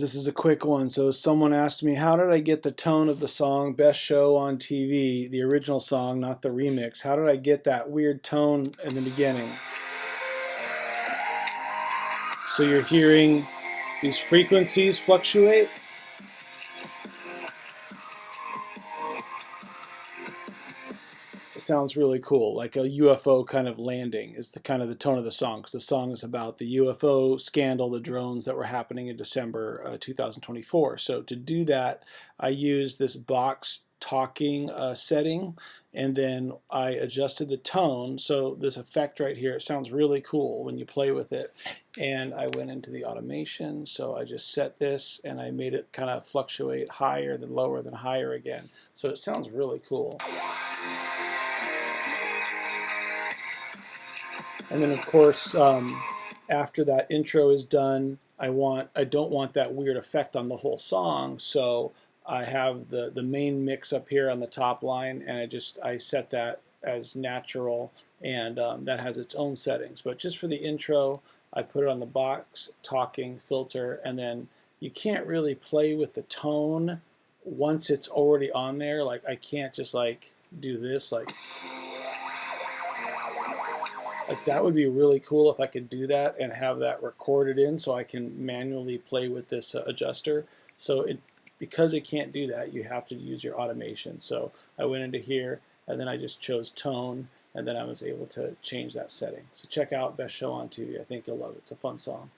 This is a quick one. So someone asked me, how did I get the tone of the song Best Show on TV, the original song, not the remix? How did I get that weird tone in the beginning? So you're hearing these frequencies fluctuate. It sounds really cool, like a UFO kind of landing is the kind of the tone of the song, because the song is about the UFO scandal, the drones that were happening in December 2024. So to do that, I used this box talking setting, and then I adjusted the tone. So this effect right here, it sounds really cool when you play with it. And I went into the automation, so I just set this and I made it kind of fluctuate higher than lower than higher again. So it sounds really cool. And then of course, after that intro is done, I don't want that weird effect on the whole song, so I have the main mix up here on the top line, and I set that as natural, and that has its own settings. But just for the intro, I put it on the box talking filter, and then you can't really play with the tone once it's already on there. Like I can't just like do this like that would be really cool if I could do that and have that recorded in so I can manually play with this adjuster. So because it can't do that, you have to use your automation. So I went into here and then I just chose tone, and then I was able to change that setting. So check out Best Show on TV. I think you'll love it. It's a fun song.